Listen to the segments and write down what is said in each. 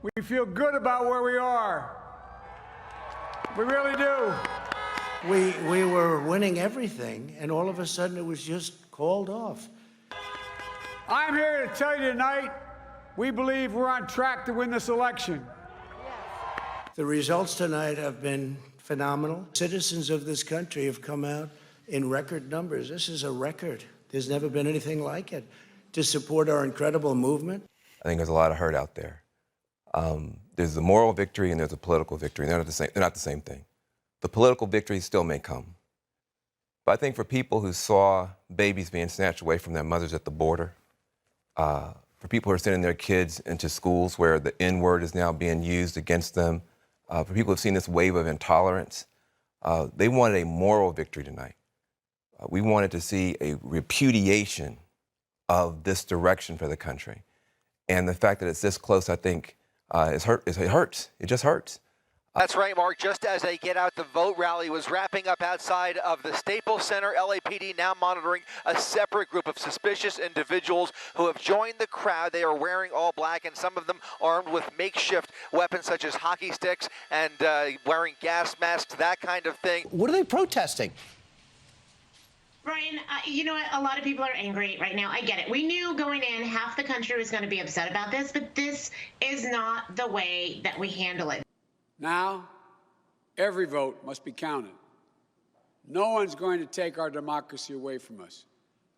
We feel good about where we are. We really do. We were winning everything, and all of a sudden it was just called off. I'm here to tell you tonight, we believe we're on track to win this election. The results tonight have been phenomenal. Citizens of this country have come out in record numbers. This is a record. There's never been anything like it to support our incredible movement. I think there's a lot of hurt out there. There's a moral victory and there's a political victory. They're not the same thing. The political victory still may come. But I think for people who saw babies being snatched away from their mothers at the border, for people who are sending their kids into schools where the N-word is now being used against them, for people who have seen this wave of intolerance, they wanted a moral victory tonight. We wanted to see a repudiation of this direction for the country. And the fact that it's this close, I think, it hurts. It just hurts. That's right, Mark. Just as a Get Out the Vote rally was wrapping up outside of the Staples Center, LAPD now monitoring a separate group of suspicious individuals who have joined the crowd. They are wearing all black, and some of them armed with makeshift weapons such as hockey sticks and wearing gas masks, that kind of thing. What are they protesting? Brian, you know what? A lot of people are angry right now. I get it. We knew going in half the country was going to be upset about this, but this is not the way that we handle it. Now, every vote must be counted. No one's going to take our democracy away from us.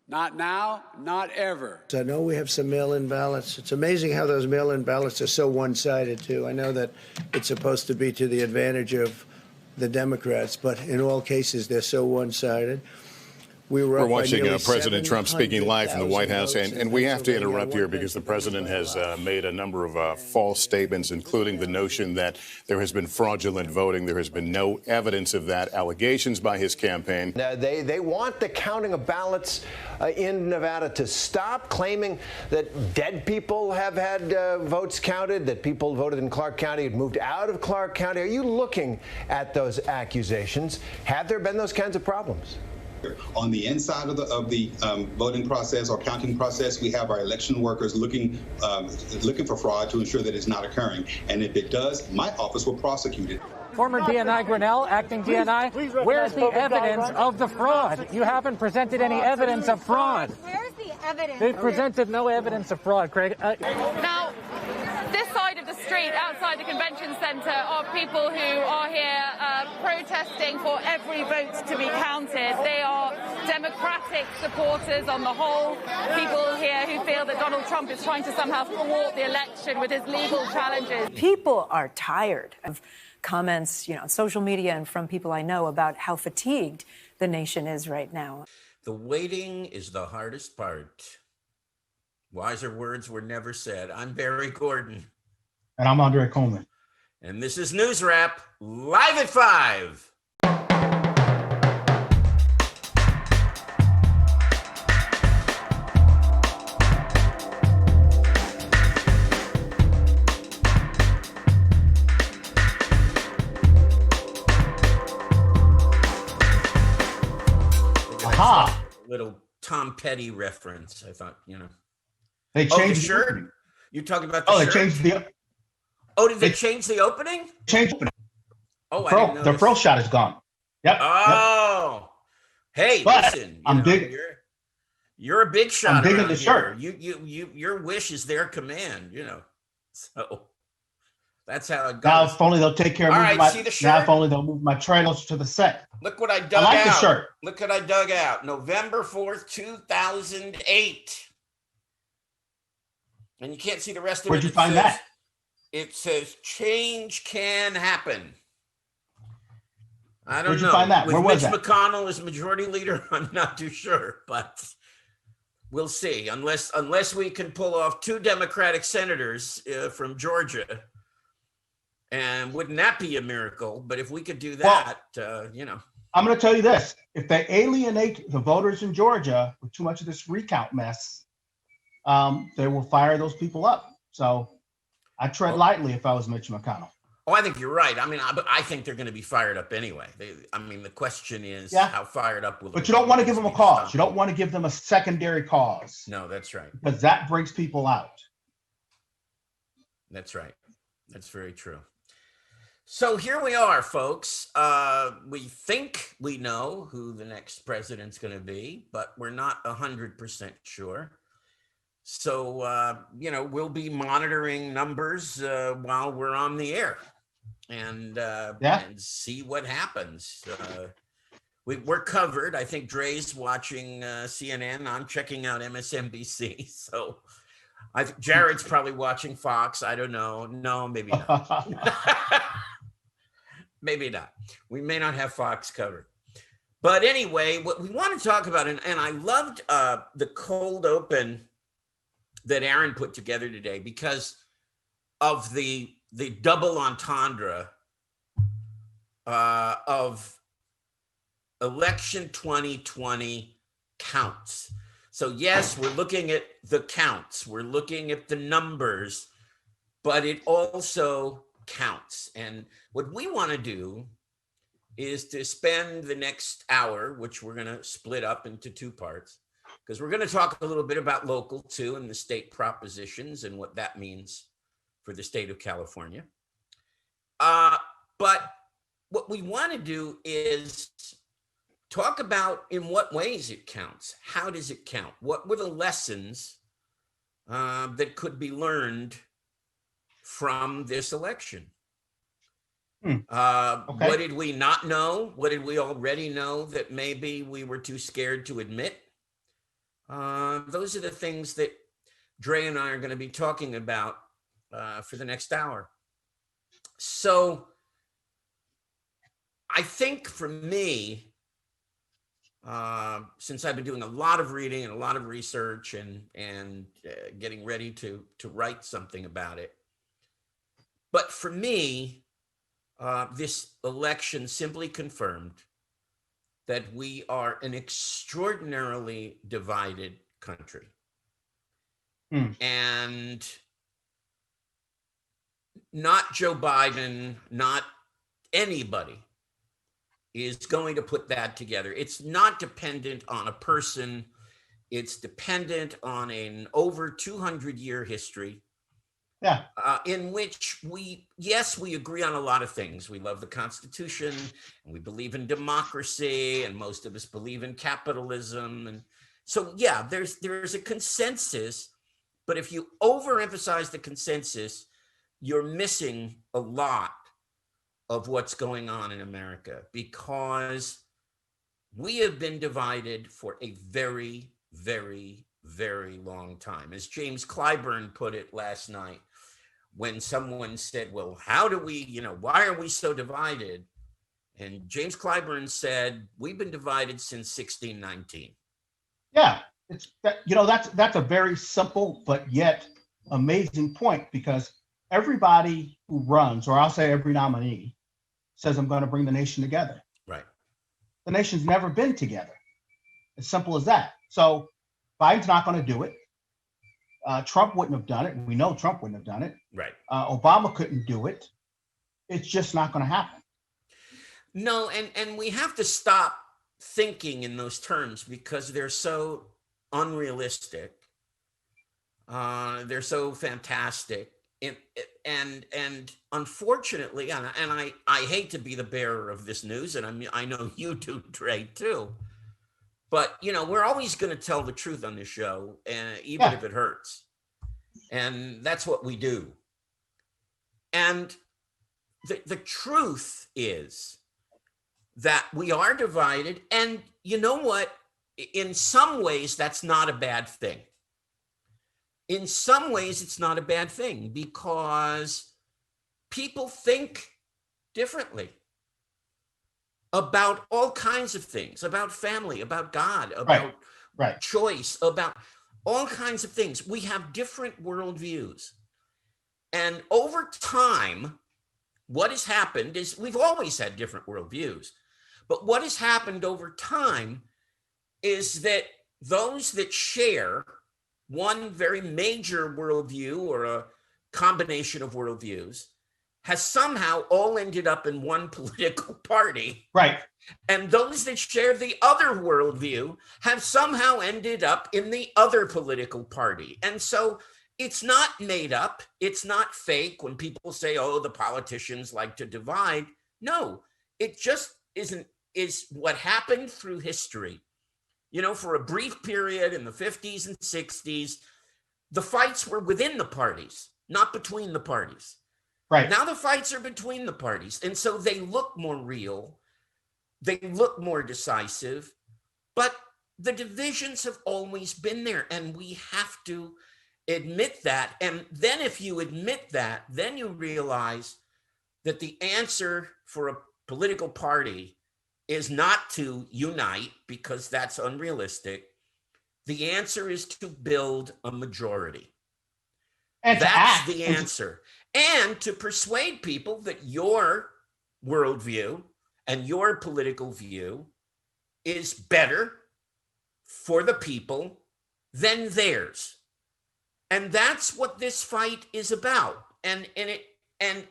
Not now, not ever. I know we have some mail-in ballots. It's amazing how those mail-in ballots are so one-sided, too. I know that it's supposed to be to the advantage of the Democrats, but in all cases, they're so one-sided. We're watching President Trump speaking live from the White House, and we have to interrupt here because the president has made a number of false statements, including the notion that there has been fraudulent voting. There has been no evidence of that. Allegations by his campaign. They want the counting of ballots in Nevada to stop, claiming that dead people have had votes counted, that people voted in Clark County had moved out of Clark County. Are you looking at those accusations? Have there been those kinds of problems? On the inside of the voting process or counting process, we have our election workers looking for fraud to ensure that it's not occurring. And if it does, my office will prosecute it. Former DNI Grinnell, acting DNI, where's the evidence of the fraud? You haven't presented any evidence of fraud. Where's the evidence? They've presented no evidence of fraud, Craig. Now, this side of the street outside the convention center are people who are here protesting for every vote to be counted. They are Democratic supporters on the whole, people here who feel that Donald Trump is trying to somehow thwart the election with his legal challenges. People are tired of comments, on social media and from people I know about how fatigued the nation is right now. The waiting is the hardest part. Wiser words were never said. I'm Barry Gordon. And I'm Andre Coleman. And this is NewsRap, live at 5. Aha! Little Tom Petty reference, I thought, They changed the shirt? You talking about the shirt? They changed the... Oh, did they change the opening? Changed the opening. Oh, I didn't know the pro shot is gone. Yep. Oh. Yep. Hey, but listen. I'm digging. You're a big shot. I'm digging the shirt. Your wish is their command, So that's how it goes. Now, if only they'll take care of see the shirt? Now, if only they'll move my trailers to the set. Look what I dug out. I like the shirt. Look what I dug out. November 4th, 2008. And you can't see the rest of it. Where'd you find that? It says change can happen. I don't know. Where'd you find that? Where was Mitch that? McConnell as majority leader, I'm not too sure, but we'll see. Unless we can pull off 2 Democratic senators from Georgia, and wouldn't that be a miracle? But if we could do that, I'm going to tell you this: if they alienate the voters in Georgia with too much of this recount mess, they will fire those people up. So I tread lightly if I was Mitch McConnell. Oh, I think you're right. I mean, I think they're going to be fired up anyway. The question is how fired up will. But you don't want to give them a cause. You don't want to give them a secondary cause. No, that's right. Because that brings people out. That's right. That's very true. So here we are, folks. We think we know who the next president's going to be, but we're not 100% sure. So, we'll be monitoring numbers while we're on the air and see what happens. We're covered. I think Dre's watching CNN. I'm checking out MSNBC. So Jared's probably watching Fox. I don't know. No, maybe not. Maybe not. We may not have Fox covered. But anyway, what we want to talk about, and I loved the cold open that Aaron put together today because of the double entendre of election 2020 counts. So yes, we're looking at the counts, we're looking at the numbers, but it also counts. And what we want to do is to spend the next hour, which we're going to split up into two parts, because we're going to talk a little bit about local too and the state propositions and what that means for the state of California. But what we want to do is talk about in what ways it counts. How does it count? What were the lessons that could be learned from this election? Okay. What did we not know? What did we already know that maybe we were too scared to admit? Those are the things that Dre and I are going to be talking about for the next hour. So I think for me, since I've been doing a lot of reading and a lot of research and getting ready to write something about it, but for me, this election simply confirmed that we are an extraordinarily divided country. And not Joe Biden, not anybody is going to put that together. It's not dependent on a person. It's dependent on an over 200-year history. Yeah. In which we agree on a lot of things. We love the Constitution and we believe in democracy, and most of us believe in capitalism. And so, yeah, there's a consensus, but if you overemphasize the consensus, you're missing a lot of what's going on in America, because we have been divided for a very, very, very long time. As James Clyburn put it last night, when someone said, well, how do we, why are we so divided? And James Clyburn said, we've been divided since 1619. Yeah, it's that, that's a very simple but yet amazing point, because everybody who runs, or I'll say every nominee, says I'm going to bring the nation together. Right. The nation's never been together. As simple as that. So Biden's not going to do it. Trump wouldn't have done it. We know Trump wouldn't have done it. Right. Obama couldn't do it. It's just not going to happen. No, and we have to stop thinking in those terms, because they're so unrealistic. They're so fantastic. And unfortunately, and I hate to be the bearer of this news, and I know you do, Dre, too. But, we're always going to tell the truth on this show, even if it hurts. And that's what we do. And the truth is that we are divided. And you know what? In some ways, that's not a bad thing. In some ways, it's not a bad thing, because people think differently about all kinds of things, about family, about God, about choice, about all kinds of things. We have different worldviews. And over time, what has happened is we've always had different worldviews. But what has happened over time is that those that share one very major worldview, or a combination of worldviews, has somehow all ended up in one political party. Right. And those that share the other worldview have somehow ended up in the other political party. And so it's not made up. It's not fake when people say, oh, the politicians like to divide. No, it just is what happened through history. You know, for a brief period in the 50s and 60s, the fights were within the parties, not between the parties. Right. Now the fights are between the parties. And so they look more real. They look more decisive. But the divisions have always been there. And we have to admit that. And then if you admit that, then you realize that the answer for a political party is not to unite, because that's unrealistic. The answer is to build a majority. And that's the answer. And to persuade people that your worldview and your political view is better for the people than theirs. And that's what this fight is about. And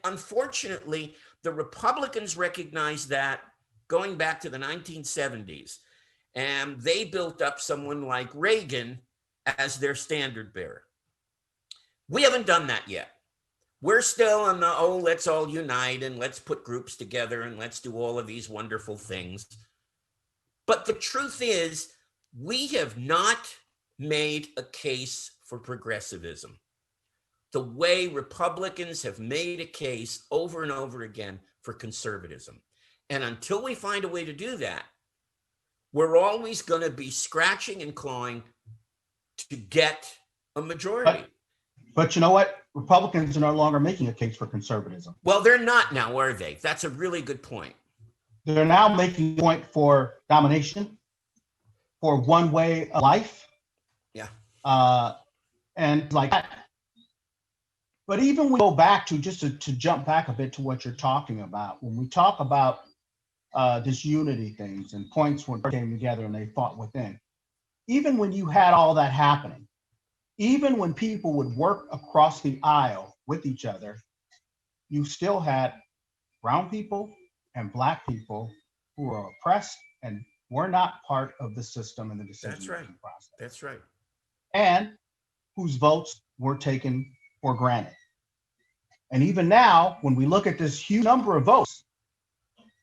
unfortunately, the Republicans recognize that going back to the 1970s. And they built up someone like Reagan as their standard bearer. We haven't done that yet. We're still on the, oh, let's all unite and let's put groups together and let's do all of these wonderful things. But the truth is, we have not made a case for progressivism the way Republicans have made a case over and over again for conservatism. And until we find a way to do that, we're always going to be scratching and clawing to get a majority. But you know what? Republicans are no longer making a case for conservatism. Well, they're not now, are they? That's a really good point. They're now making a point for domination, for one way of life. Yeah. And like that. But even when we go back to, just to jump back a bit to what you're talking about, when we talk about this unity things and points when they came together and they fought within, even when you had all that happening, even when people would work across the aisle with each other, you still had brown people and black people who were oppressed and were not part of the system and the decision-making process. That's right. And whose votes were taken for granted. And even now, when we look at this huge number of votes,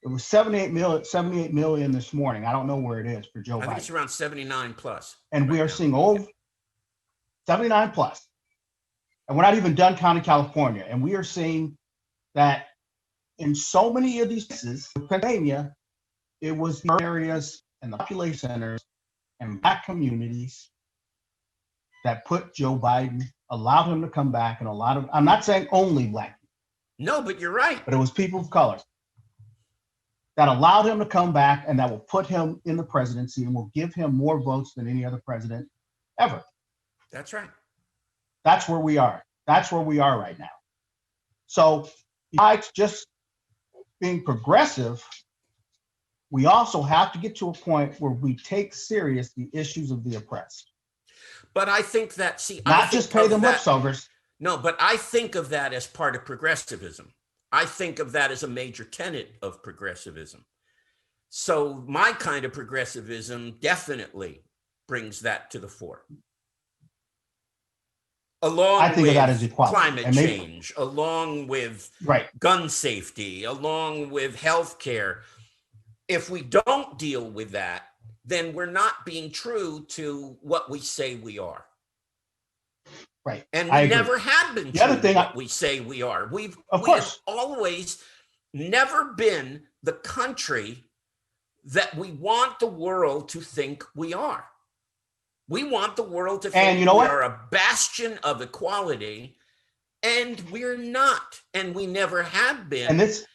it was 78 million this morning. I don't know where it is for Joe Biden. I think it's around 79 plus. And we are seeing over 79 plus. And we're not even done counting California. And we are seeing that in so many of these places, Pennsylvania, it was the areas and the population centers and black communities that put Joe Biden, allowed him to come back, and I'm not saying only black people. No, but you're right. But it was people of color that allowed him to come back and that will put him in the presidency and will give him more votes than any other president ever. That's right. That's where we are. That's where we are right now. So besides just being progressive, we also have to get to a point where we take serious the issues of the oppressed. But I think that, not just pay them lip service. No, but I think of that as part of progressivism. I think of that as a major tenet of progressivism. So my kind of progressivism definitely brings that to the fore. Along with that as climate change, along with gun safety, along with healthcare. If we don't deal with that, then we're not being true to what we say we are. Right. And we never have been true to what we say we are. We have always never been the country that we want the world to think we are. We want the world to think we are a bastion of equality, and we're not, and we never have been. And this,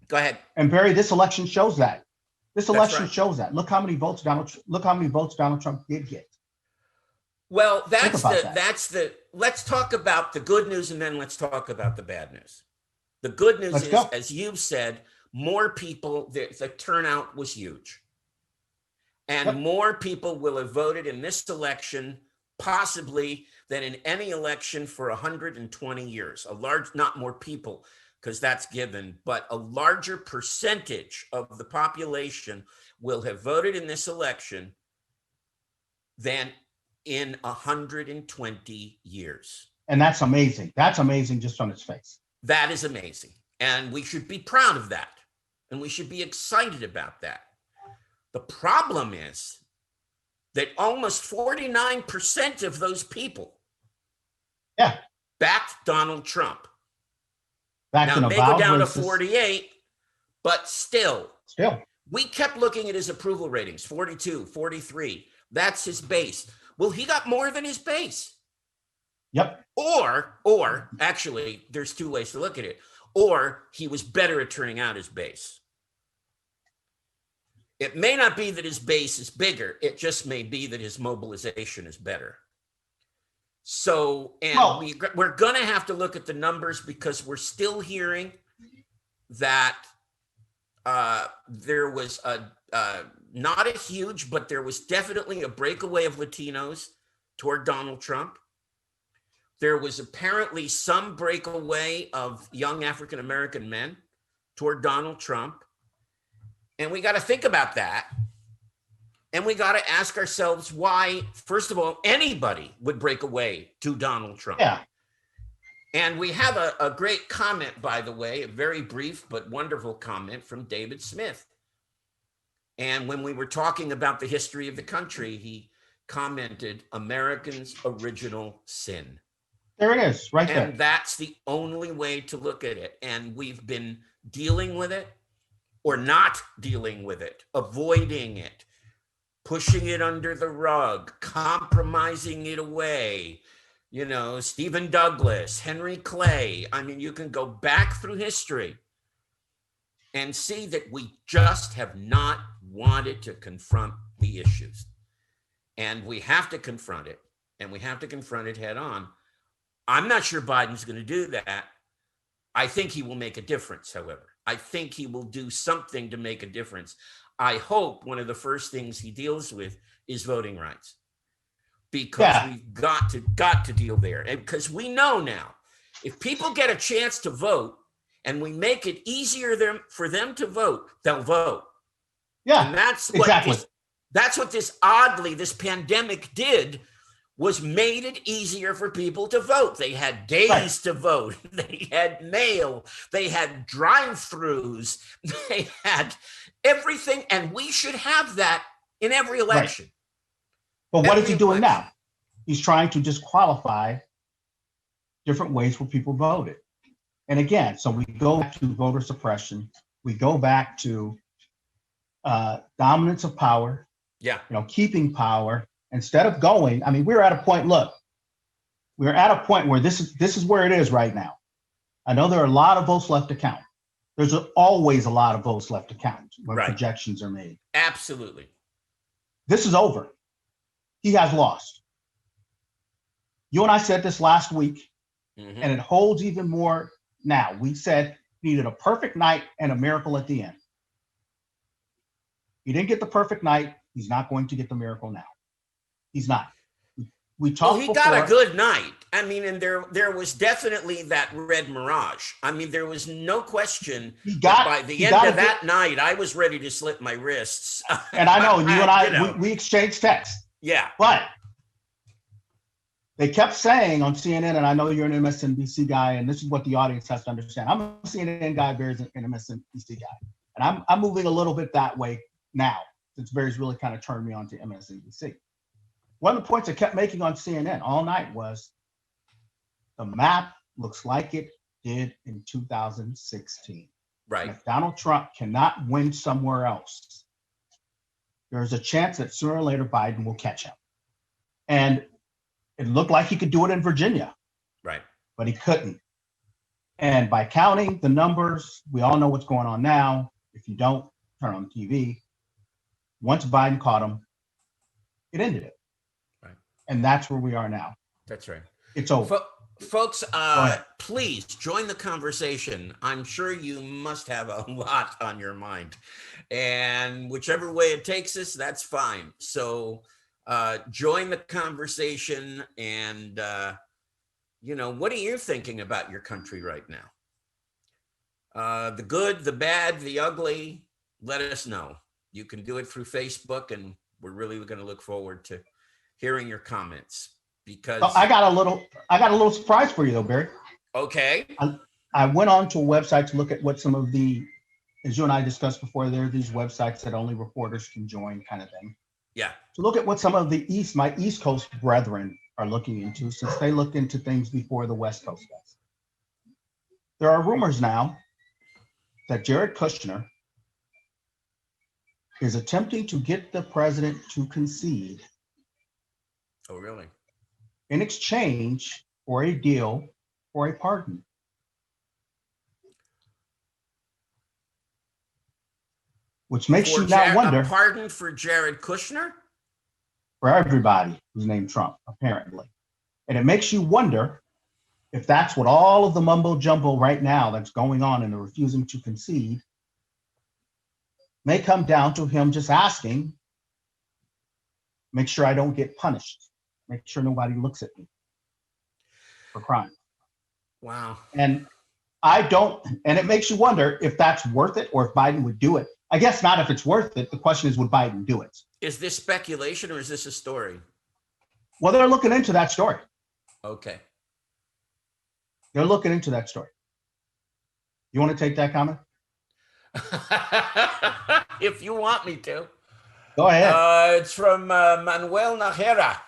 go ahead. And Barry, this election shows that. This election shows that. Look how many votes Donald Trump did get. Well, let's talk about the good news, and then let's talk about the bad news. The good news is, as you've said, more people, the turnout was huge. And more people will have voted in this election, possibly, than in any election for 120 years. Not more people, because that's given, but a larger percentage of the population will have voted in this election than in 120 years. And that's amazing. That's amazing just on its face. That is amazing. And we should be proud of that. And we should be excited about that. The problem is that almost 49% of those people backed Donald Trump. Now, it may go down to 48, but still, we kept looking at his approval ratings, 42, 43. That's his base. Well, he got more than his base. Yep. Or actually, there's two ways to look at it. Or he was better at turning out his base. It may not be that his base is bigger. It just may be that his mobilization is better. So, and we're going to have to look at the numbers because we're still hearing that there was not a huge, but there was definitely a breakaway of Latinos toward Donald Trump. There was apparently some breakaway of young African-American men toward Donald Trump. And we got to think about that. And we got to ask ourselves why, first of all, anybody would break away to Donald Trump. Yeah. And we have a great comment, by the way, a very brief but wonderful comment from David Smith. And when we were talking about the history of the country, he commented, Americans' original sin. There it is, right there. And that's the only way to look at it. And we've been dealing with it or not dealing with it, avoiding it, pushing it under the rug, compromising it away. You know, Stephen Douglas, Henry Clay. I mean, you can go back through history and see that we just have not wanted to confront the issues. And we have to confront it, and we have to confront it head on. I'm not sure Biden's going to do that. I think he will make a difference, however. I think he will do something to make a difference. I hope one of the first things he deals with is voting rights, because we've got to deal there. And because we know now, if people get a chance to vote and we make it easier for them to vote, they'll vote. Yeah, and that's what this pandemic did, was made it easier for people to vote. They had days to vote. They had mail. They had drive-throughs. They had everything. And we should have that in every election. Right. But what is he doing now? He's trying to disqualify different ways where people voted. And again, so we go back to voter suppression. We go back to dominance of power. Yeah. You know, keeping power. Instead of going, I mean, we're at a point, look, we're at a point where this is where it is right now. I know there are a lot of votes left to count. There's always a lot of votes left to count when projections are made. Absolutely. This is over. He has lost. You and I said this last week, and it holds even more now. We said he needed a perfect night and a miracle at the end. He didn't get the perfect night. He's not going to get the miracle now. He's not. We talked. Well, he got a good night. I mean, and there was definitely that red mirage. I mean, there was no question. By the end of that night, I was ready to slit my wrists. And I know, and you and I, we exchanged texts. Yeah. But they kept saying on CNN, and I know you're an MSNBC guy, and this is what the audience has to understand. I'm a CNN guy, Barry's an MSNBC guy. And I'm moving a little bit that way now, since Barry's really kind of turned me on to MSNBC. One of the points I kept making on CNN all night was the map looks like it did in 2016. Right. And if Donald Trump cannot win somewhere else, there's a chance that sooner or later Biden will catch him. And it looked like he could do it in Virginia. Right. But he couldn't. And by counting the numbers, we all know what's going on now. If you don't, turn on TV. Once Biden caught him, it ended it. And that's where we are now. That's right. It's over. Folks, please join the conversation. I'm sure you must have a lot on your mind. And whichever way it takes us, that's fine. So join the conversation. And, what are you thinking about your country right now? The good, the bad, the ugly, let us know. You can do it through Facebook, and we're really going to look forward to hearing your comments because So I got a little surprise for you though, Barry. Okay. I went on to a website to look at what some of the, as you and I discussed before, there are these websites that only reporters can join, kind of thing. Yeah. To look at what some of my East Coast brethren are looking into, since they looked into things before the West Coast does. There are rumors now that Jared Kushner is attempting to get the president to concede. Oh, really? In exchange for a deal for a pardon. Which makes you now wonder. A pardon for Jared Kushner? For everybody who's named Trump, apparently. And it makes you wonder if that's what all of the mumbo jumbo right now that's going on and the refusing to concede may come down to him just asking, make sure I don't get punished. Make sure nobody looks at me for crime. Wow. And and it makes you wonder if that's worth it or if Biden would do it. I guess not if it's worth it. The question is, would Biden do it? Is this speculation or is this a story? Well, they're looking into that story. Okay. They're looking into that story. You want to take that comment? If you want me to. Go ahead. It's from Manuel Najera.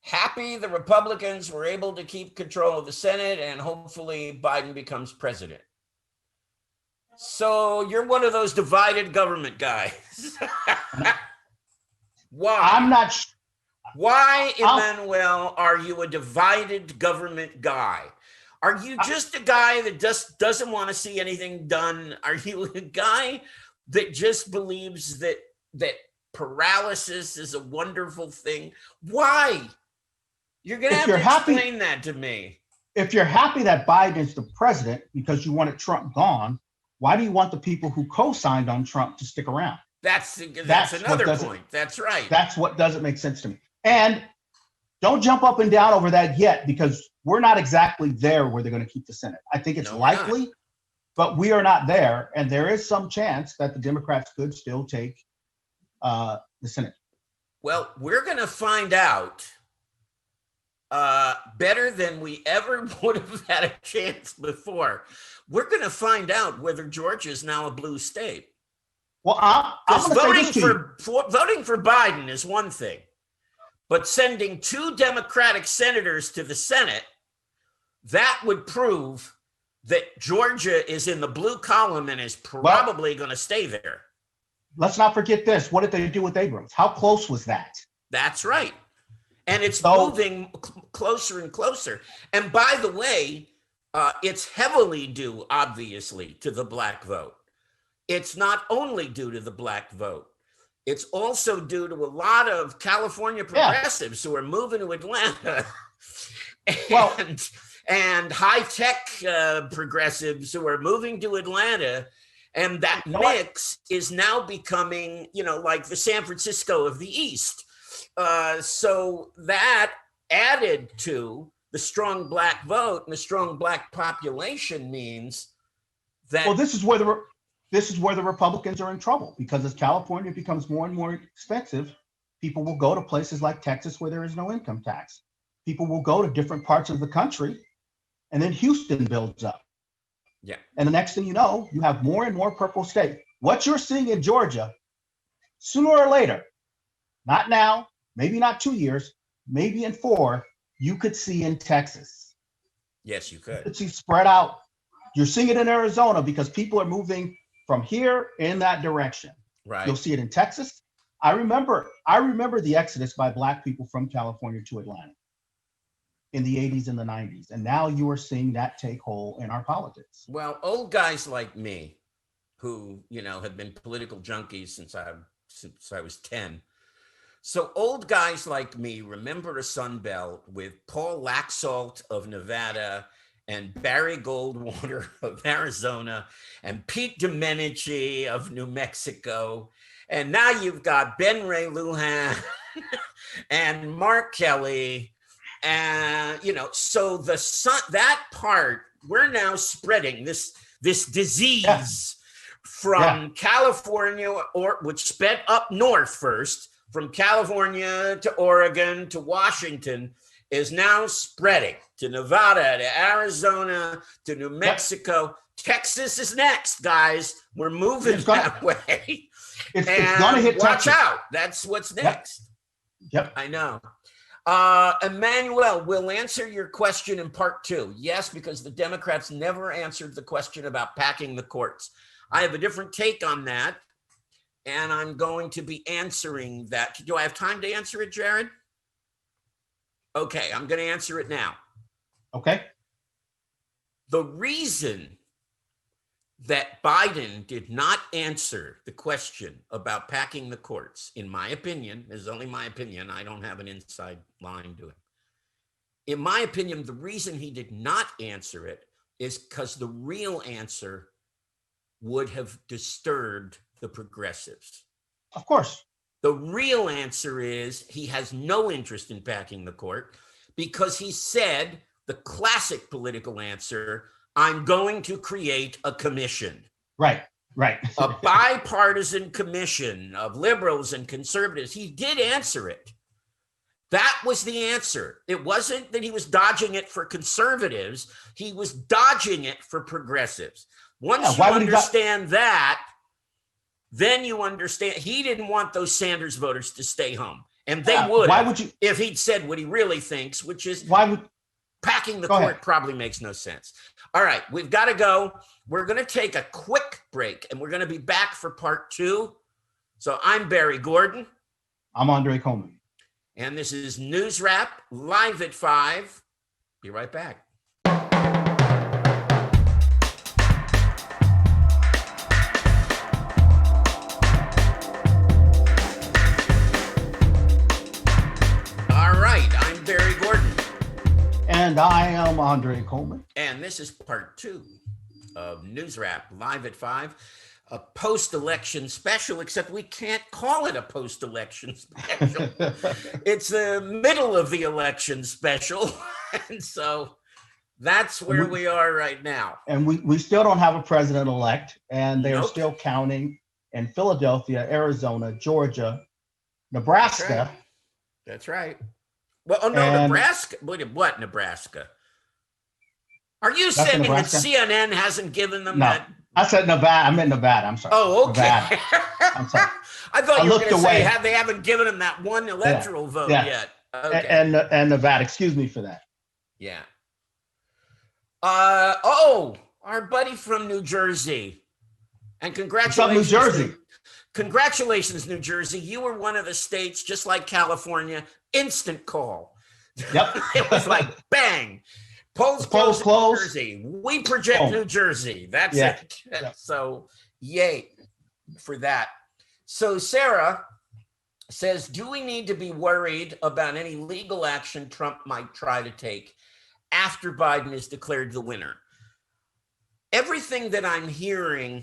Happy the Republicans were able to keep control of the Senate and hopefully Biden becomes president. So you're one of those divided government guys. Why? I'm not sure. Why, Emmanuel, are you a divided government guy? Are you just a guy that just doesn't want to see anything done? Are you a guy that just believes that paralysis is a wonderful thing? Why? You're going to have to explain that to me. If you're happy that Biden's the president because you wanted Trump gone, why do you want the people who co-signed on Trump to stick around? That's another point. That's right. That's what doesn't make sense to me. And don't jump up and down over that yet, because we're not exactly there where they're going to keep the Senate. I think it's likely, but we are not there. And there is some chance that the Democrats could still take the Senate. Well, we're going to find out better than we ever would have had a chance before. We're going to find out whether Georgia is now a blue state. Well, I'm voting for Biden is one thing, but sending 2 Democratic senators to the Senate, that would prove that Georgia is in the blue column and is probably going to stay there. Let's not forget this. What did they do with Abrams? How close was that? That's right. And it's moving closer and closer. And by the way, it's heavily due, obviously, to the black vote. It's not only due to the black vote. It's also due to a lot of California progressives who are moving to Atlanta and high-tech progressives who are moving to Atlanta. And that mix is now becoming, like the San Francisco of the East. So that added to the strong black vote and the strong black population means that. Well, this is where the Republicans are in trouble, because as California becomes more and more expensive, people will go to places like Texas where there is no income tax. People will go to different parts of the country, and then Houston builds up. Yeah. And the next thing you know, you have more and more purple state. What you're seeing in Georgia, sooner or later, not now, maybe not 2 years, maybe in 4, you could see in Texas. Yes, you could. You could see spread out. You're seeing it in Arizona because people are moving from here in that direction. Right. You'll see it in Texas. I remember the exodus by black people from California to Atlanta in the 80s and the 90s. And now you are seeing that take hold in our politics. Well, old guys like me who, have been political junkies since I was 10. So old guys like me remember a Sun Belt with Paul Laxalt of Nevada and Barry Goldwater of Arizona and Pete Domenici of New Mexico. And now you've got Ben Ray Lujan and Mark Kelly. And, so that part, we're now spreading this disease from California, which sped up north first, from California to Oregon to Washington is now spreading to Nevada, to Arizona, to New Mexico. Yep. Texas is next, guys. We're moving that way. It's going to hit Texas. Watch out. That's what's next. Yep. I know. Emmanuel, we'll answer your question in part 2. Yes, because the Democrats never answered the question about packing the courts. I have a different take on that, and I'm going to be answering that. Do I have time to answer it, Jared? Okay, I'm going to answer it now. Okay. The reason that Biden did not answer the question about packing the courts, in my opinion, is only my opinion. I don't have an inside line to it. In my opinion, the reason he did not answer it is because the real answer would have disturbed the progressives. Of course. The real answer is he has no interest in packing the court because he said the classic political answer, I'm going to create a commission. Right. A bipartisan commission of liberals and conservatives. He did answer it. That was the answer. It wasn't that he was dodging it for conservatives. He was dodging it for progressives. Once you understand that, then you understand he didn't want those Sanders voters to stay home. And they would, if he'd said what he really thinks, which is packing the court probably makes no sense. All right, we've got to go. We're going to take a quick break, and we're going to be back for part 2. So I'm Barry Gordon. I'm Andre Coleman. And this is NewsRap, live at 5. Be right back. Barry Gordon. And I am Andre Coleman. And this is part 2 of NewsRap, live at 5, a post-election special, except we can't call it a post-election special. It's the middle of the election special. And so that's where we are right now. And we still don't have a president-elect, and they're still counting in Philadelphia, Arizona, Georgia, Nebraska. That's right. Well, no, Nebraska. What Nebraska? Are you saying that CNN hasn't given them that? I said Nevada. I meant Nevada. I'm sorry. Oh, okay. Nevada. I'm sorry. I thought you were going to say they haven't given them that one electoral vote yet. Okay. And Nevada. Excuse me for that. Yeah. Our buddy from New Jersey. And congratulations. What's up, New Jersey? Congratulations, New Jersey. You were one of the states, just like California, instant call. Yep. It was like, bang. Polls closed. New Jersey. We project New Jersey. That's it. Yep. So, yay for that. So, Sarah says, do we need to be worried about any legal action Trump might try to take after Biden is declared the winner? Everything that I'm hearing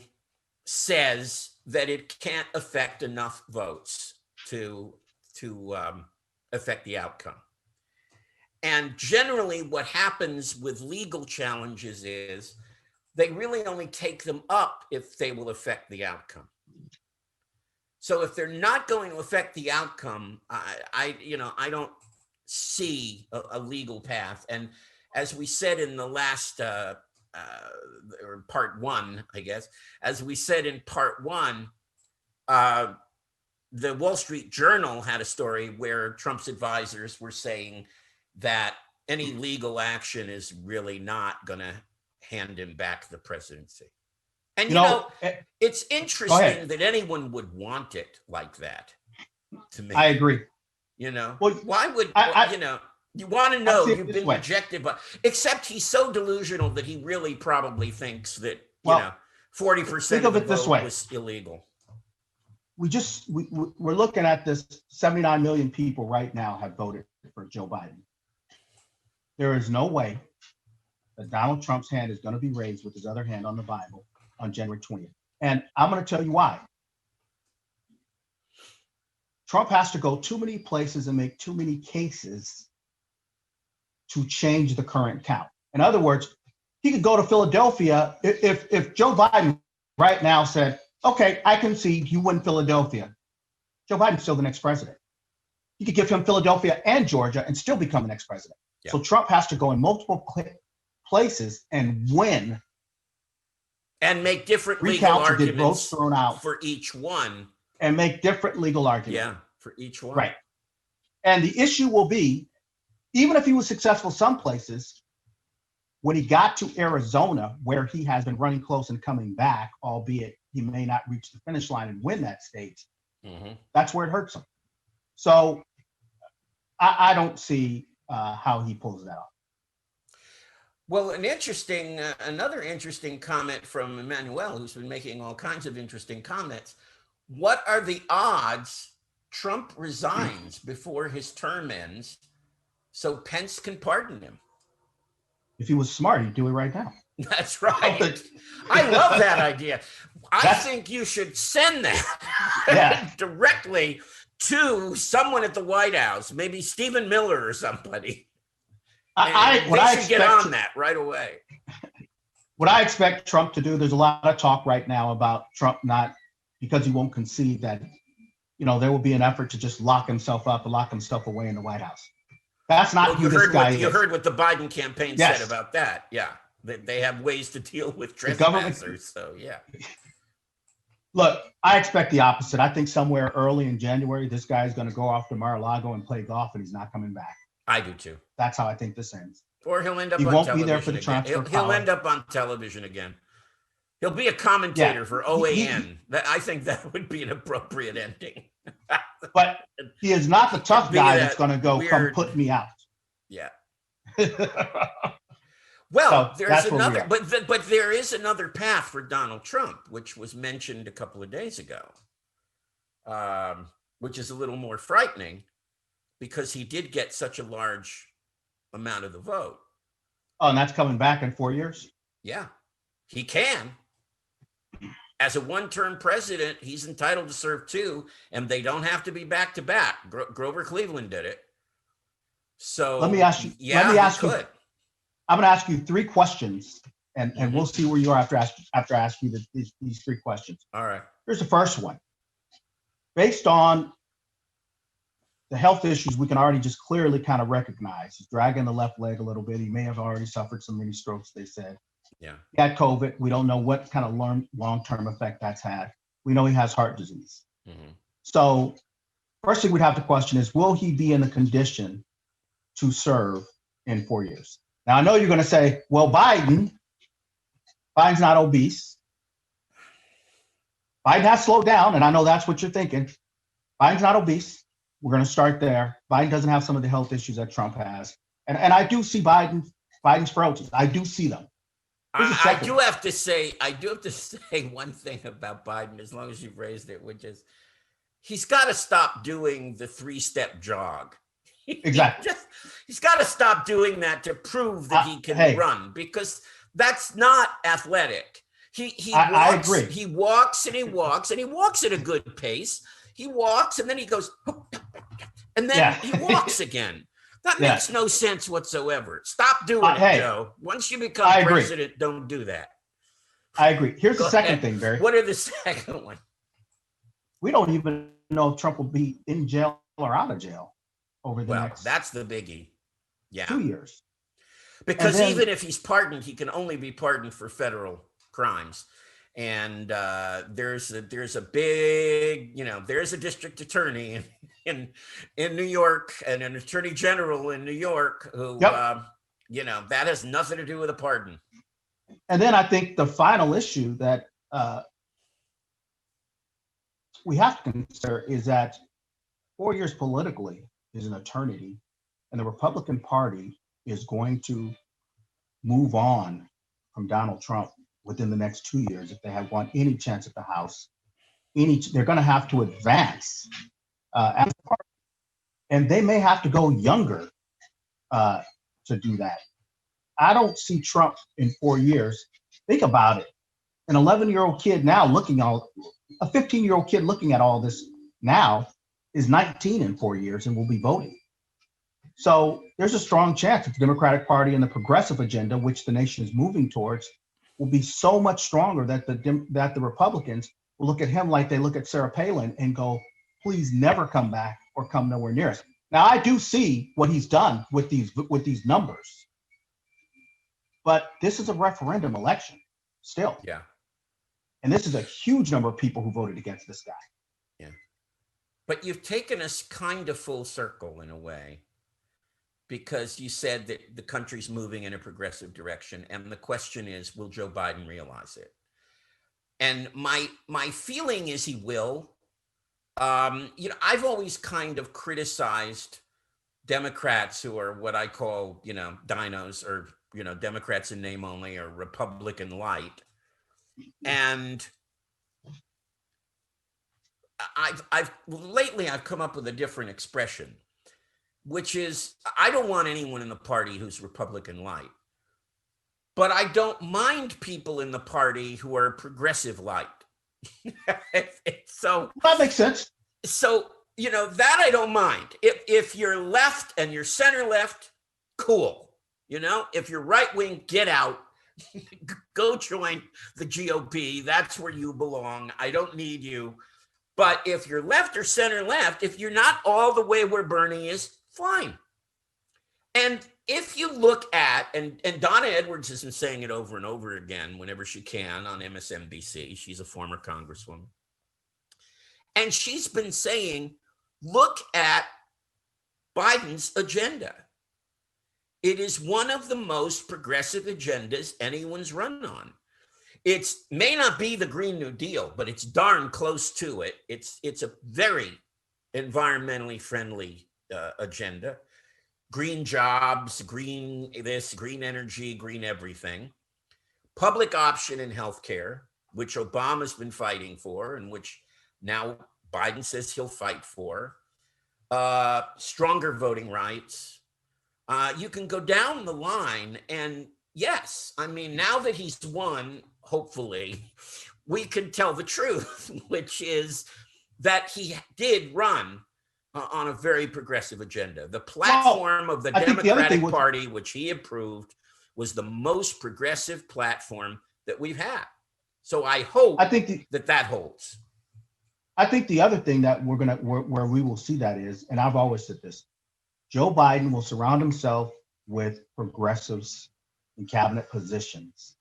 says that it can't affect enough votes to affect the outcome. And generally what happens with legal challenges is they really only take them up if they will affect the outcome. So if they're not going to affect the outcome, I don't see a legal path. And as we said in the last or part 1, I guess, as we said in part 1, the Wall Street Journal had a story where Trump's advisors were saying that any legal action is really not going to hand him back the presidency. And, you know it's interesting that anyone would want it like that, to me. I agree. Why would, you want to know you've been rejected, but except he's so delusional that he really probably thinks that, 40% of the vote was illegal. We're looking at this. 79 million people right now have voted for Joe Biden. There is no way that Donald Trump's hand is going to be raised with his other hand on the Bible on January 20th. And I'm going to tell you why. Trump has to go too many places and make too many cases to change the current count. In other words, he could go to Philadelphia. If Joe Biden right now said, okay, I concede you win Philadelphia, Joe Biden's still the next president. You could give him Philadelphia and Georgia and still become the next president. Yeah. So Trump has to go in multiple places and win. And make different legal Recounts or get arguments votes thrown out. for each one. And make different legal arguments. Yeah, for each one. Right. And the issue will be, even if he was successful some places, when he got to Arizona, where he has been running close and coming back, albeit he may not reach the finish line and win that state, that's where it hurts him. So I don't see how he pulls that off. Well, another interesting comment from Emmanuel, who's been making all kinds of interesting comments. What are the odds Trump resigns before his term ends so Pence can pardon him? If he was smart, he'd do it right now. That's right. I love that idea. I think you should send that directly to someone at the White House, maybe Stephen Miller or somebody. They should get on that right away. What I expect Trump to do, there's a lot of talk right now about Trump not, because he won't concede that, there will be an effort to just lock himself up and lock himself away in the White House. That's not who this guy is. You heard what the Biden campaign said about that. Yeah. They have ways to deal with trespassers. So, yeah. Look, I expect the opposite. I think somewhere early in January, this guy is going to go off to Mar-a-Lago and play golf, and he's not coming back. I do too. That's how I think this ends. Or he'll end up he on won't television be there for the transfer. He'll end up on television again. He'll be a commentator for OAN. I think that would be an appropriate ending. But he is not the tough guy that's going to go, come put me out. Yeah. Well, So there's another, but there is another path for Donald Trump, which was mentioned a couple of days ago, which is a little more frightening because he did get such a large amount of the vote. Oh, and that's coming back in 4 years? Yeah, he can. As a one-term president, he's entitled to serve 2, and they don't have to be back-to-back. Grover Cleveland did it. So let me ask you. Yeah, let me ask you. could. I'm going to ask you 3 questions, and we'll see where you are after I ask you these 3 questions. All right. Here's the first one. Based on the health issues, we can already just clearly kind of recognize he's dragging the left leg a little bit. He may have already suffered some mini strokes, they said. Yeah. He had COVID. We don't know what kind of long-term effect that's had. We know he has heart disease. So first thing we'd have to question is, will he be in the condition to serve in 4 years? Now, I know you're going to say, well, Biden's not obese. Biden has slowed down, and I know that's what you're thinking. Biden's not obese. We're going to start there. Biden doesn't have some of the health issues that Trump has. And I do see Biden's frailties. I do see them. I do have to say one thing about Biden, as long as you've raised it, which is he's got to stop doing the 3-step jog. Exactly. He's got to stop doing that to prove that he can run, because that's not athletic. I agree. He walks and he walks and he walks at a good pace. He walks and then he goes, and then he walks again. That makes no sense whatsoever. Stop doing it, Joe. Once you become president, don't do that. I agree. Here's the second thing, Barry. What are the second one? We don't even know if Trump will be in jail or out of jail over the next. That's the biggie. Yeah. 2 years. Because even if he's pardoned, he can only be pardoned for federal crimes. And there's a big, there's a district attorney in New York and an attorney general in New York who, that has nothing to do with a pardon. And then I think the final issue that we have to consider is that 4 years politically is an eternity, and the Republican Party is going to move on from Donald Trump within the next 2 years if they want any chance at the House. They're going to have to advance as a party, and they may have to go younger to do that. I don't see Trump in 4 years. Think about it. An 11-year-old kid now a 15-year-old kid looking at all this now is 19 in 4 years and will be voting. So there's a strong chance that the Democratic Party and the progressive agenda, which the nation is moving towards, will be so much stronger that the Republicans will look at him like they look at Sarah Palin and go, please never come back or come nowhere near us. Now, I do see what he's done with these numbers, but this is a referendum election still. Yeah. And this is a huge number of people who voted against this guy. Yeah. But you've taken us kind of full circle in a way, because you said that the country's moving in a progressive direction. And the question is, will Joe Biden realize it? And my feeling is he will. I've always kind of criticized Democrats who are what I call, dinos, or, Democrats in name only, or Republican light. And lately I've come up with a different expression, which is, I don't want anyone in the party who's Republican light, but I don't mind people in the party who are progressive light. So that makes sense. So, that I don't mind. If you're left and you're center left, cool. If you're right wing, get out. Go join the GOP. That's where you belong. I don't need you. But if you're left or center left, if you're not all the way where Bernie is, fine. And if you look at, and Donna Edwards has been saying it over and over again whenever she can on MSNBC, she's a former congresswoman, and she's been saying, look at Biden's agenda. It is one of the most progressive agendas anyone's run on. It may not be the Green New Deal, but it's darn close to it. It's a very environmentally friendly agenda. Green jobs, green this, green energy, green everything. Public option in healthcare, which Obama's been fighting for, and which now Biden says he'll fight for. Stronger voting rights. You can go down the line, and yes, now that he's won, hopefully, we can tell the truth, which is that he did run on a very progressive agenda. The platform of the Democratic Party, which he approved, was the most progressive platform that we've had. So I hope that holds. I think the other thing that where we will see that is, and I've always said this, Joe Biden will surround himself with progressives in cabinet positions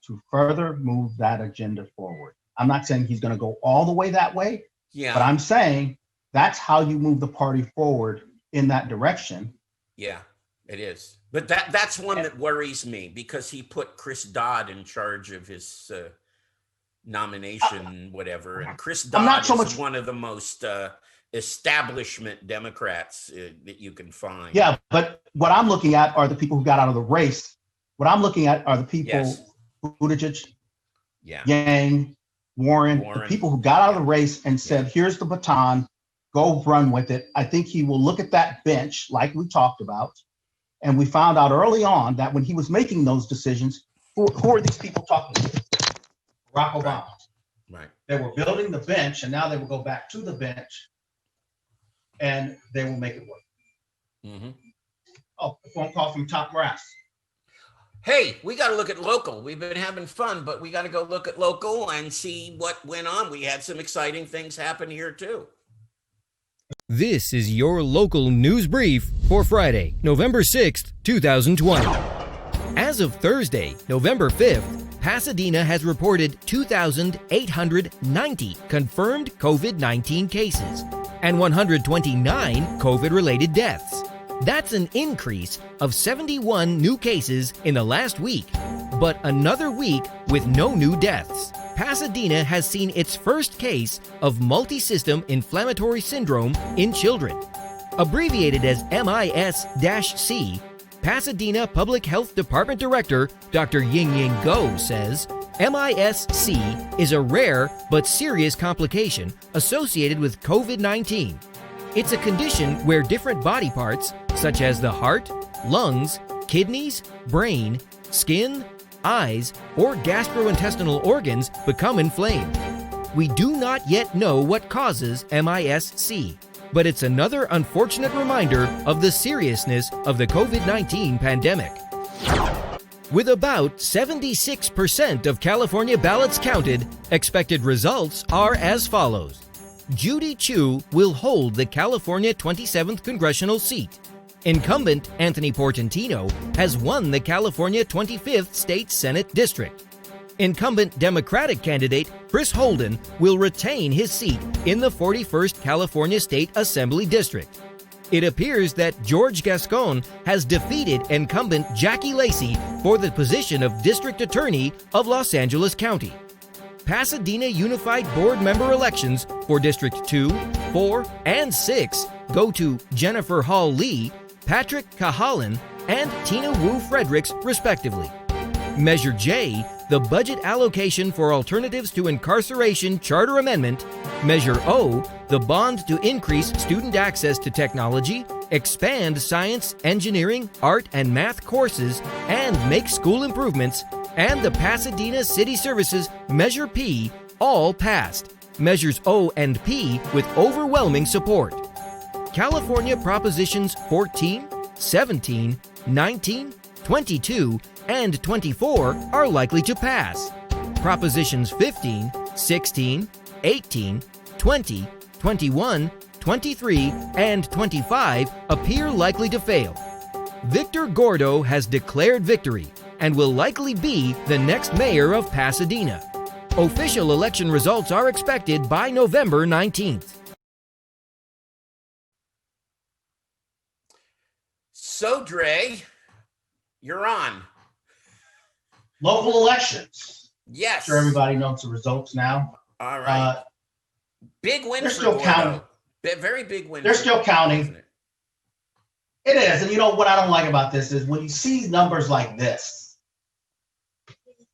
to further move that agenda forward. I'm not saying he's going to go all the way that way, but I'm saying that's how you move the party forward in that direction. Yeah, it is. But that's one that worries me, because he put Chris Dodd in charge of his nomination, whatever. And Chris Dodd is one of the most establishment Democrats that you can find. Yeah, but what I'm looking at are the people who got out of the race. What I'm looking at are the people, Buttigieg, Yang, Warren, the people who got out of the race and said, here's the baton, go run with it. I think he will look at that bench like we talked about. And we found out early on that when he was making those decisions, who are these people talking to? Barack Obama. Right. They were building the bench, and now they will go back to the bench and they will make it work. Mm-hmm. Oh, a phone call from Top Brass. Hey, we got to look at local. We've been having fun, but we got to go look at local and see what went on. We had some exciting things happen here too. This is your local news brief for Friday, November 6th, 2020. As of Thursday, November 5th, Pasadena has reported 2,890 confirmed COVID-19 cases and 129 COVID-related deaths. That's an increase of 71 new cases in the last week, but another week with no new deaths. Pasadena has seen its first case of multi-system inflammatory syndrome in children. Abbreviated as MIS-C, Pasadena Public Health Department Director Dr. Ying-Ying Go says MIS-C is a rare but serious complication associated with COVID-19. It's a condition where different body parts, such as the heart, lungs, kidneys, brain, skin, eyes, or gastrointestinal organs become inflamed. We do not yet know what causes MIS-C, but it's another unfortunate reminder of the seriousness of the COVID-19 pandemic. With about 76% of California ballots counted, expected results are as follows. Judy Chu will hold the California 27th congressional seat. Incumbent Anthony Portantino has won the California 25th State Senate District. Incumbent Democratic candidate Chris Holden will retain his seat in the 41st California State Assembly District. It appears that George Gascon has defeated incumbent Jackie Lacey for the position of District Attorney of Los Angeles County. Pasadena Unified Board member elections for District 2, 4, and 6 go to Jennifer Hall Lee, Patrick Cahalan, and Tina Wu Fredericks, respectively. Measure J, the budget allocation for Alternatives to Incarceration Charter Amendment. Measure O, the bond to increase student access to technology, expand science, engineering, art, and math courses, and make school improvements. And the Pasadena City Services Measure P all passed. Measures O and P with overwhelming support. California Propositions 14, 17, 19, 22, and 24 are likely to pass. Propositions 15, 16, 18, 20, 21, 23, and 25 appear likely to fail. Victor Gordo has declared victory and will likely be the next mayor of Pasadena. Official election results are expected by November 19th. So, Dre, you're on. Local elections. Yes. I'm sure everybody knows the results now. All right. Big win They're for still Gordo. counting. Very big win. They're still counting. It is. And you know what I don't like about this is when you see numbers like this,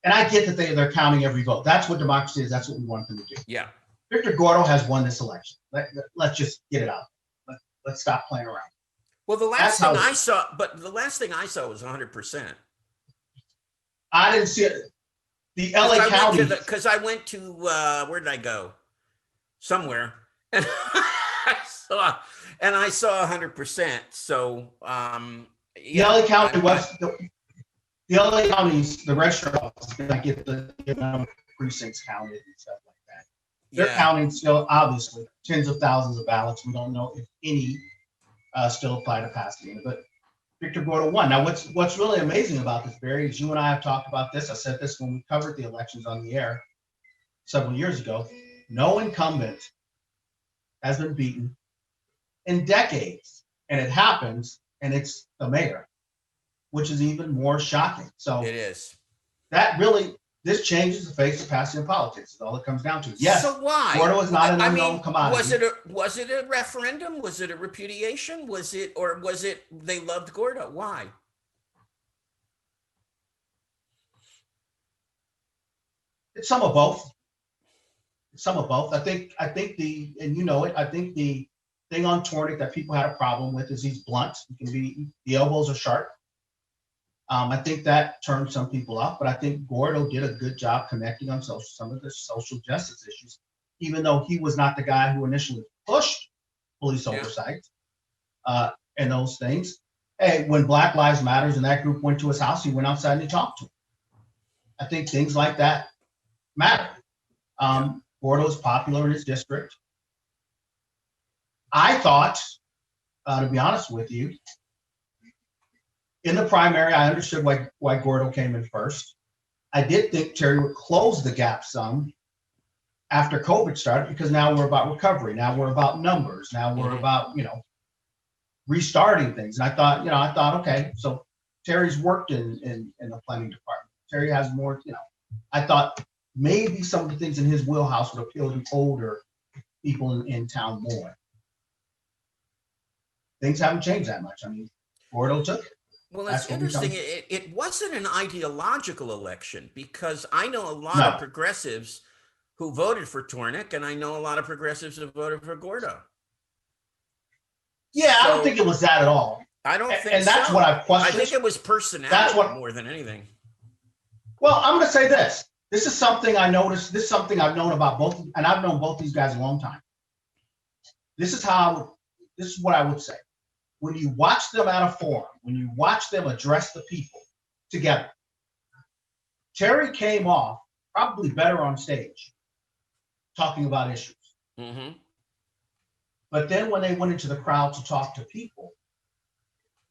and I get that they're counting every vote. That's what democracy is. That's what we want them to do. Yeah. Victor Gordo has won this election. Let's just get it out. Let's stop playing around. Well, the last thing I saw was 100%. I didn't see it. The LA County. Because I went to, where did I go? Somewhere. And I saw 100%. So, the LA County the LA County's, the register office, I get the precincts counted and stuff like that. They're counting still, obviously, tens of thousands of ballots. We don't know if any still apply to Pasadena, but Victor Gordo won. Now, what's really amazing about this, Barry, is you and I have talked about this. I said this when we covered the elections on the air several years ago. No incumbent has been beaten in decades, and it happens, and it's the mayor, which is even more shocking. So it is. This changes the face of Pasadena politics. Is all it comes down to. Yes. So why? Gordo is not an unknown commodity. Was it a referendum? Was it a repudiation? Was it they loved Gordo? Why? It's some of both. I think I think the thing on Tornick that people had a problem with is he's blunt. The elbows are sharp. I think that turned some people off, but I think Gordo did a good job connecting on some of the social justice issues, even though he was not the guy who initially pushed police oversight and those things. Hey, when Black Lives Matters and that group went to his house, he went outside and he talked to him. I think things like that matter. Gordo is popular in his district. I thought, to be honest with you, in the primary, I understood why Gordo came in first. I did think Terry would close the gap some after COVID started, because now we're about recovery. Now we're about numbers. Now we're about, restarting things. And I thought, okay, so Terry's worked in the planning department. Terry has more, I thought maybe some of the things in his wheelhouse would appeal to older people in town more. Things haven't changed that much. I mean, Gordo took it. Well, it's interesting. It wasn't an ideological election, because I know a lot of progressives who voted for Tornick, and I know a lot of progressives who voted for Gordo. Yeah, I don't think it was that at all. I don't think so. And that's what I've questioned. I think it was personality more than anything. Well, I'm going to say this. This is something I noticed. This is something I've known about both, and I've known both these guys a long time. This is what I would say. When you watch them at a forum, when you watch them address the people together, Terry came off probably better on stage talking about issues. Mm-hmm. But then when they went into the crowd to talk to people,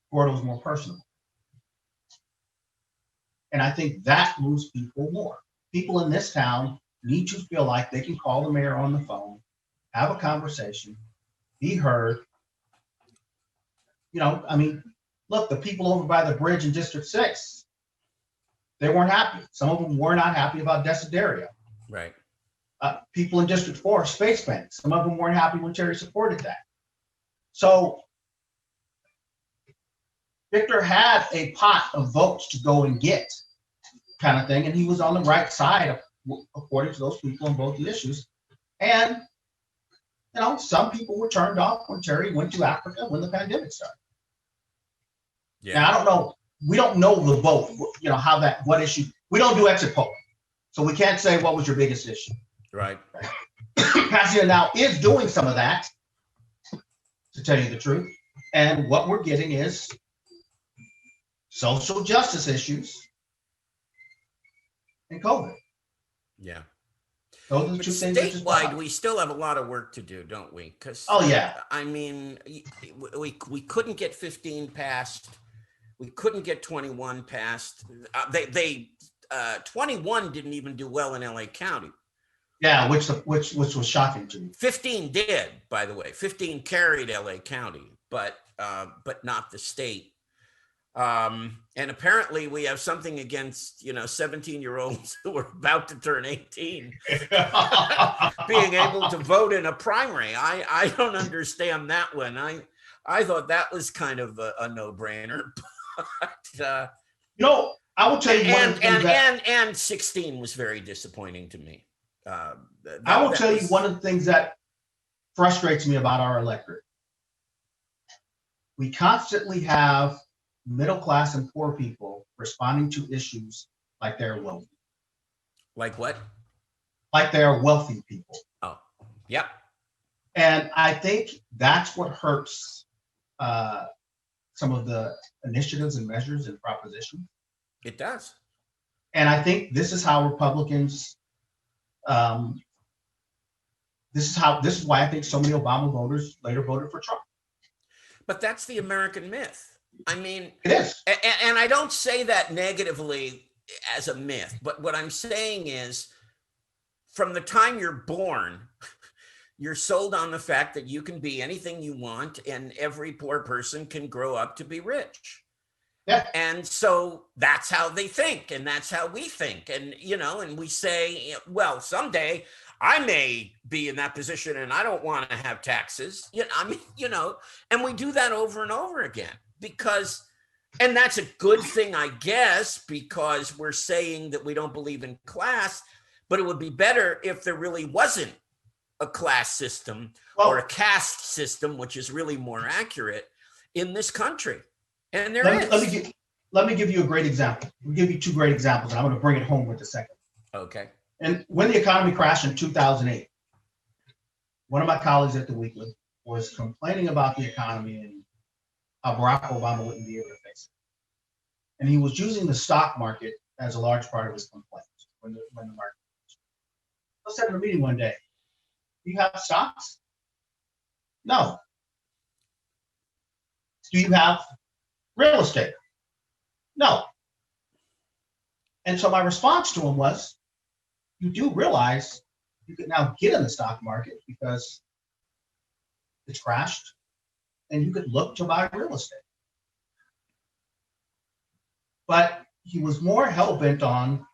Florida was more personable. And I think that moves people more. People in this town need to feel like they can call the mayor on the phone, have a conversation, be heard. You know, I mean, look, the people over by the bridge in District 6, they weren't happy. Some of them were not happy about Desiderio. Right. People in District 4, Space Bank, some of them weren't happy when Terry supported that. So Victor had a pot of votes to go and get, kind of thing, and he was on the right side, according to those people on both the issues. And, you know, some people were turned off when Terry went to Africa when the pandemic started. Yeah. Now, I don't know. We don't know the vote, you know, how that, what issue. We don't do exit polling. So we can't say what was your biggest issue. Right. Pasadena now is doing some of that, to tell you the truth. And what we're getting is social justice issues and COVID. Yeah. Those are the two things. Statewide, we still have a lot of work to do, don't we? Because I mean, we couldn't get 15 passed. We couldn't get 21 passed. 21 didn't even do well in LA County. Yeah, which was shocking to me. 15 did, by the way. 15 carried LA County, but not the state. And apparently we have something against, 17-year-olds who are about to turn 18 being able to vote in a primary. I don't understand that one. I thought that was kind of a no-brainer. But, I will tell you and 16 was very disappointing to me. I will tell you one of the things that frustrates me about our electorate. We constantly have middle class and poor people responding to issues like they're wealthy. Like what? Like they're wealthy people. Oh, yep. And I think that's what hurts some of the initiatives and measures and propositions. It does. And I think this is how Republicans, this is why I think so many Obama voters later voted for Trump. But that's the American myth. I mean, it is. And I don't say that negatively as a myth, but what I'm saying is from the time you're born, you're sold on the fact that you can be anything you want and every poor person can grow up to be rich. Yeah. And so that's how they think, and that's how we think. And, and we say, well, someday I may be in that position and I don't want to have taxes. And we do that over and over again and that's a good thing, I guess, because we're saying that we don't believe in class, but it would be better if there really wasn't a class system or a caste system, which is really more accurate in this country. And let me give you a great example. We'll give you two great examples, and I'm going to bring it home with a second. Okay. And when the economy crashed in 2008, one of my colleagues at the Weekly was complaining about the economy and how Barack Obama wouldn't be able to fix it. And he was using the stock market as a large part of his complaint when the market crashed. I said in a meeting one day, do you have stocks? No. Do you have real estate? No. And so my response to him was, you do realize you can now get in the stock market because it's crashed and you could look to buy real estate. But he was more hell-bent on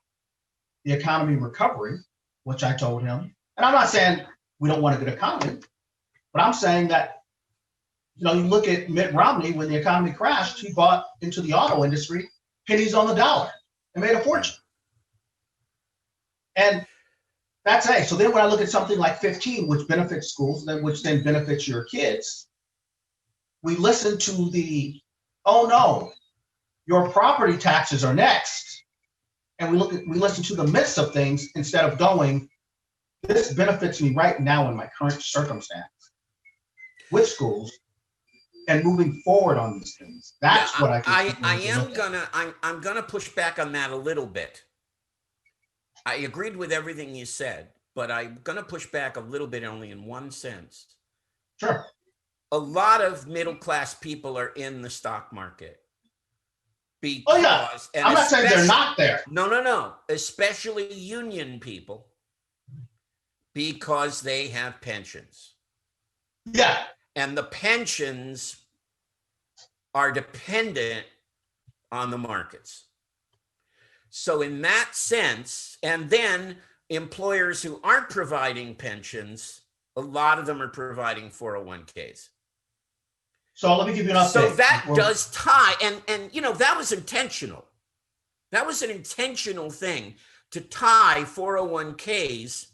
the economy recovery, which I told him. And I'm not saying we don't want a good economy, but I'm saying that, you look at Mitt Romney, when the economy crashed, he bought into the auto industry pennies on the dollar and made a fortune. And that's A. So then when I look at something like 15, which benefits schools, which then benefits your kids, we listen to the, oh no, your property taxes are next. And we listen to the myths of things instead of going, this benefits me right now in my current circumstance with schools and moving forward on these things. That's what I think. I'm gonna push back on that a little bit. I agreed with everything you said, but I'm gonna push back a little bit only in one sense. Sure. a lot of middle-class people are in the stock market. Because, Oh, yeah. and I'm not saying they're not there. No. Especially union people, because they have pensions. Yeah. And the pensions are dependent on the markets. So in that sense, and then employers who aren't providing pensions, a lot of them are providing 401ks. So let me give you an update. So that does tie, and you know, that was intentional. That was an intentional thing to tie 401ks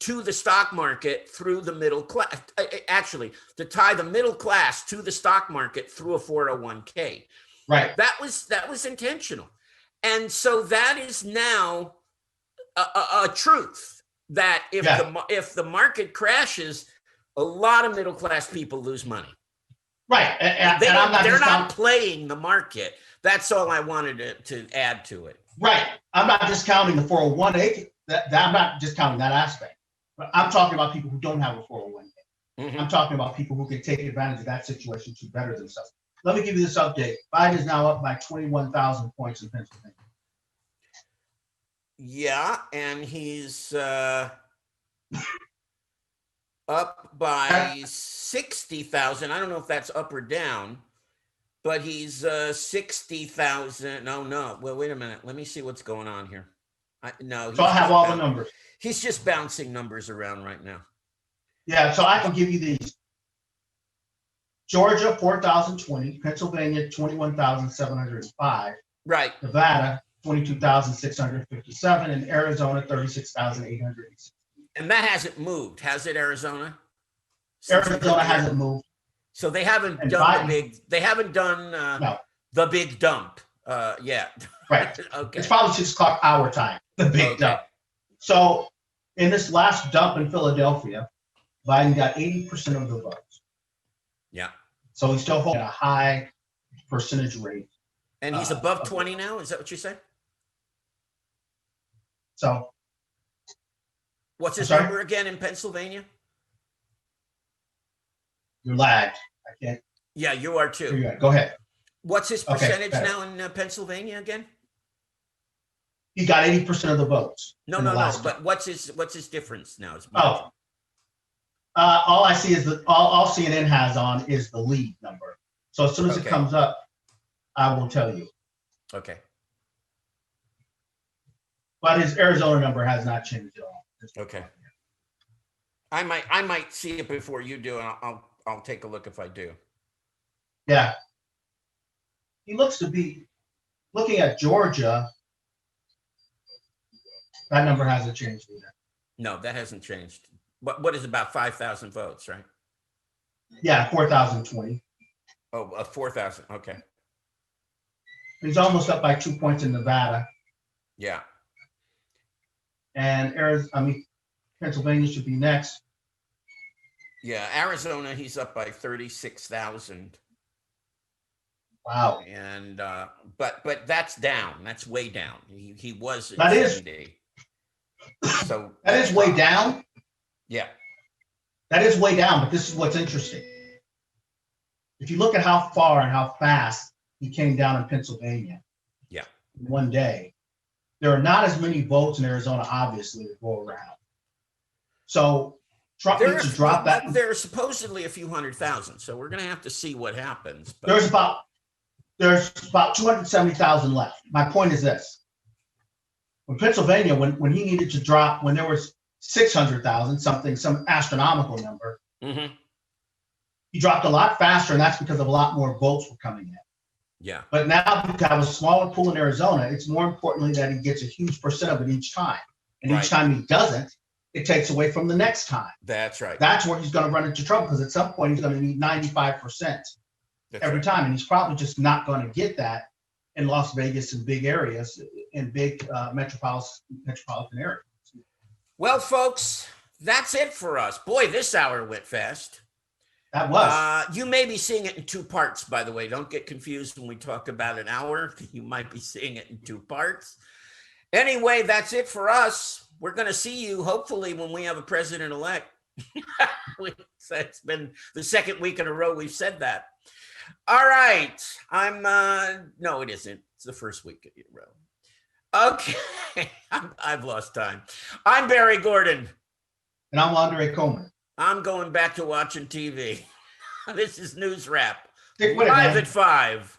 to the stock market through the middle class. Actually, to tie the middle class to the stock market through a 401k. Right. That was intentional. And so that is now a truth that if the market crashes, a lot of middle class people lose money. Right. They're not playing the market. That's all I wanted to add to it. Right. I'm not discounting the 401k. I'm not discounting that aspect. But I'm talking about people who don't have a 401k. Mm-hmm. I'm talking about people who can take advantage of that situation to better themselves. Let me give you this update. Biden is now up by 21,000 points in Pennsylvania. Yeah, and he's up by 60,000. I don't know if that's up or down, but he's 60,000. No. Well, wait a minute. Let me see what's going on here. I have all the numbers. He's just bouncing numbers around right now. Yeah, so I can give you these. Georgia, 4,020. Pennsylvania, 21,705. Right. Nevada, 22,657. And Arizona, 36,800. And that hasn't moved, has it, Arizona? Arizona hasn't moved. So they haven't done the big dump yet. Right. Okay. It's probably 6 o'clock our time, the big dump. So in this last dump in Philadelphia, Biden got 80% of the votes. Yeah. So he's still holding a high percentage rate. And he's above 20 now? Is that what you said? So. What's his number again in Pennsylvania? You're lagged. I can't. Yeah, you are too. Go ahead. What's his percentage now in Pennsylvania again? He got 80% of the votes. No. But what's his difference now? All I see is all CNN has on is the lead number. So as soon as it comes up, I will tell you. Okay. But his Arizona number has not changed at all. Okay. I might see it before you do, and I'll take a look if I do. Yeah. He looks to be looking at Georgia. That number hasn't changed either. No, that hasn't changed. What is about 5,000 votes, right? Yeah, 4,020. Oh, 4,000. Okay. He's almost up by 2 points in Nevada. Yeah. And Pennsylvania should be next. Yeah, Arizona, he's up by 36,000. Wow. And but that's down. That's way down. He was at that 70. So that is way down. Yeah. That is way down, but this is what's interesting. If you look at how far and how fast he came down in Pennsylvania. Yeah. In one day. There are not as many votes in Arizona, obviously, to go around. So Trump needs to drop that. There are supposedly a few 100,000, so we're going to have to see what happens. But there's about 270,000 left. My point is this: when Pennsylvania, when he needed to drop, when there was 600,000, some astronomical number, he dropped a lot faster, and that's because of a lot more votes were coming in. Yeah. But now because I have a smaller pool in Arizona, it's more importantly that he gets a huge percent of it each time. And each time he doesn't, it takes away from the next time. That's right. That's where he's going to run into trouble, because at some point he's going to need 95% every time. And he's probably just not going to get that in Las Vegas and big areas, in big metropolitan areas. Well, folks, that's it for us. Boy, this hour went fast. That was. You may be seeing it in 2 parts, by the way. Don't get confused when we talk about an hour. You might be seeing it in 2 parts. Anyway, that's it for us. We're going to see you, hopefully, when we have a president-elect. It's been the second week in a row we've said that. All right. No, it isn't. It's the first week in a row. Okay. I've lost time. I'm Barry Gordon. And I'm Andre Coleman. I'm going back to watching TV. This is NewsRap. Stick with it, Live man. at 5.